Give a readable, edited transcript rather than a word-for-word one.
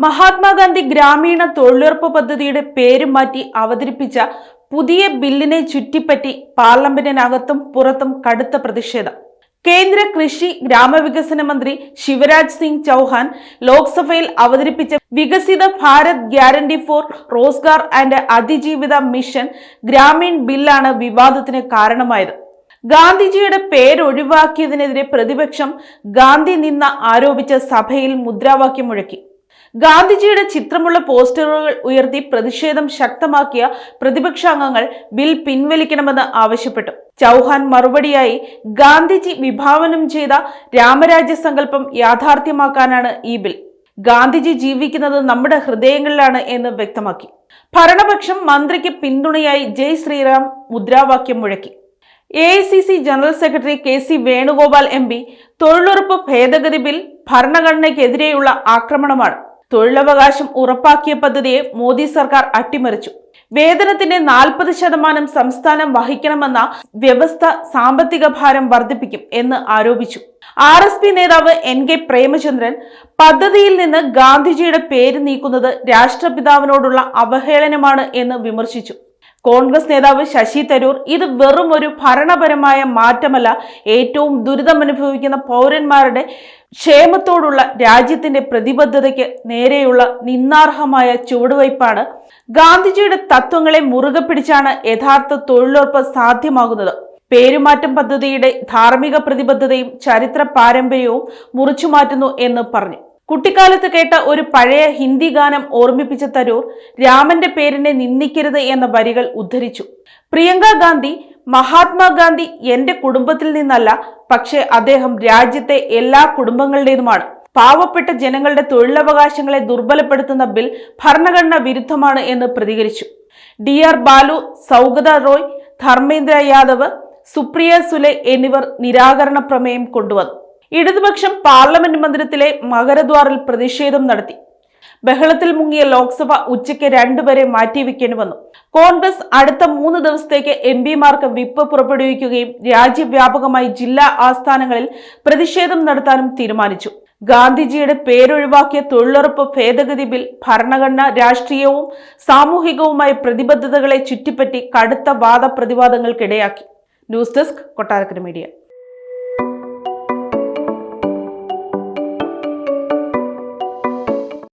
മഹാത്മാഗാന്ധി ഗ്രാമീണ തൊഴിലുറപ്പ് പദ്ധതിയുടെ പേര് മാറ്റി അവതരിപ്പിച്ച പുതിയ ബില്ലിനെ ചുറ്റിപ്പറ്റി പാർലമെന്റിനകത്തും പുറത്തും കടുത്ത പ്രതിഷേധം. കേന്ദ്ര കൃഷി ഗ്രാമവികസന മന്ത്രി ശിവരാജ് സിംഗ് ചൗഹാൻ ലോക്സഭയിൽ അവതരിപ്പിച്ച Viksit Bharat guarantee for Rozgar and അതിജീവിത മിഷൻ ഗ്രാമീൺ ബില്ലാണ് വിവാദത്തിന് കാരണമായത്. ഗാന്ധിജിയുടെ പേരൊഴിവാക്കിയതിനെതിരെ പ്രതിപക്ഷം ഗാന്ധി നിന്ന ആരോപിച്ച് സഭയിൽ മുദ്രാവാക്യം മുഴക്കി. ഗാന്ധിജിയുടെ ചിത്രമുള്ള പോസ്റ്ററുകൾ ഉയർത്തി പ്രതിഷേധം ശക്തമാക്കിയ പ്രതിപക്ഷാംഗങ്ങൾ ബിൽ പിൻവലിക്കണമെന്ന് ആവശ്യപ്പെട്ടു. ചൗഹാൻ മറുപടിയായി ഗാന്ധിജി വിഭാവനം ചെയ്ത രാമരാജ്യ സങ്കല്പം യാഥാർത്ഥ്യമാക്കാനാണ് ഈ ബിൽ. ഗാന്ധിജി ജീവിക്കുന്നത് നമ്മുടെ ഹൃദയങ്ങളിലാണ് എന്ന് വ്യക്തമാക്കി. ഭരണപക്ഷം മന്ത്രിക്ക് പിന്തുണയായി ജയ് ശ്രീറാം മുദ്രാവാക്യം മുഴക്കി. AICC general secretary KC Venugopal MP തൊഴിലുറപ്പ് ഭേദഗതി ബിൽ ഭരണഘടനയ്ക്കെതിരെയുള്ള ആക്രമണമാണ്. തൊഴിലവകാശം ഉറപ്പാക്കിയ പദ്ധതിയെ മോദി സർക്കാർ അട്ടിമറിച്ചു. വേതനത്തിന്റെ 40% സംസ്ഥാനം വഹിക്കണമെന്ന വ്യവസ്ഥ സാമ്പത്തിക ഭാരം വർദ്ധിപ്പിക്കും എന്ന് ആരോപിച്ചു. RSP നേതാവ് NK പ്രേമചന്ദ്രൻ പദ്ധതിയിൽ നിന്ന് ഗാന്ധിജിയുടെ പേര് നീക്കുന്നത് രാഷ്ട്രപിതാവിനോടുള്ള അവഹേളനമാണ് എന്ന് വിമർശിച്ചു. കോൺഗ്രസ് നേതാവ് ശശി തരൂർ ഇത് വെറും ഒരു ഭരണപരമായ മാറ്റമല്ല, ഏറ്റവും ദുരിതമനുഭവിക്കുന്ന പൗരന്മാരുടെ ക്ഷേമത്തോടുള്ള രാജ്യത്തിന്റെ പ്രതിബദ്ധതയ്ക്ക് നേരെയുള്ള നിന്ദാർഹമായ ചുവടുവയ്പ്പാണ്. ഗാന്ധിജിയുടെ തത്വങ്ങളെ മുറുകെ പിടിച്ചാണ് യഥാർത്ഥ തൊഴിലുറപ്പ് സാധ്യമാകുന്നത്. പേരുമാറ്റം പദ്ധതിയുടെ ധാർമ്മിക പ്രതിബദ്ധതയും ചരിത്ര പാരമ്പര്യവും മുറിച്ചുമാറ്റുന്നു എന്ന് പറഞ്ഞു. കുട്ടിക്കാലത്ത് കേട്ട ഒരു പഴയ ഹിന്ദി ഗാനം ഓർമ്മിപ്പിച്ച തരൂർ രാമന്റെ പേരിനെ നിന്ദിക്കരുത് എന്ന വരികൾ ഉദ്ധരിച്ചു. പ്രിയങ്ക ഗാന്ധി, മഹാത്മാഗാന്ധി എന്റെ കുടുംബത്തിൽ നിന്നല്ല, പക്ഷേ അദ്ദേഹം രാജ്യത്തെ എല്ലാ കുടുംബങ്ങളുടേതുമാണ്. പാവപ്പെട്ട ജനങ്ങളുടെ തൊഴിലവകാശങ്ങളെ ദുർബലപ്പെടുത്തുന്ന ബിൽ ഭരണഘടനാ വിരുദ്ധമാണ് എന്ന് പ്രതികരിച്ചു. DR ബാലു, സൗഗത റോയ്, ധർമ്മേന്ദ്ര യാദവ്, സുപ്രിയ സുലെ എന്നിവർ നിരാകരണ പ്രമേയം കൊണ്ടുവന്നു. ഇടതുപക്ഷം പാർലമെന്റ് മന്ദിരത്തിലെ മകരദ്വാറിൽ പ്രതിഷേധം നടത്തി. ബഹളത്തിൽ മുങ്ങിയ ലോക്സഭ ഉച്ചയ്ക്ക് 2 വരെ മാറ്റിവെക്കേണ്ടി വന്നു. കോൺഗ്രസ് അടുത്ത 3 ദിവസത്തേക്ക് MP-മാർക്ക് വിപ്പ് പുറപ്പെടുവിക്കുകയും രാജ്യവ്യാപകമായി ജില്ലാ ആസ്ഥാനങ്ങളിൽ പ്രതിഷേധം നടത്താനും തീരുമാനിച്ചു. ഗാന്ധിജിയുടെ പേരൊഴിവാക്കിയ തൊഴിലുറപ്പ് ഭേദഗതി ബിൽ ഭരണഘടന രാഷ്ട്രീയവും സാമൂഹികവുമായ പ്രതിബദ്ധതകളെ ചുറ്റിപ്പറ്റി കടുത്ത വാദപ്രതിവാദങ്ങൾക്കിടയാക്കി. News desk, Kottarakkara media.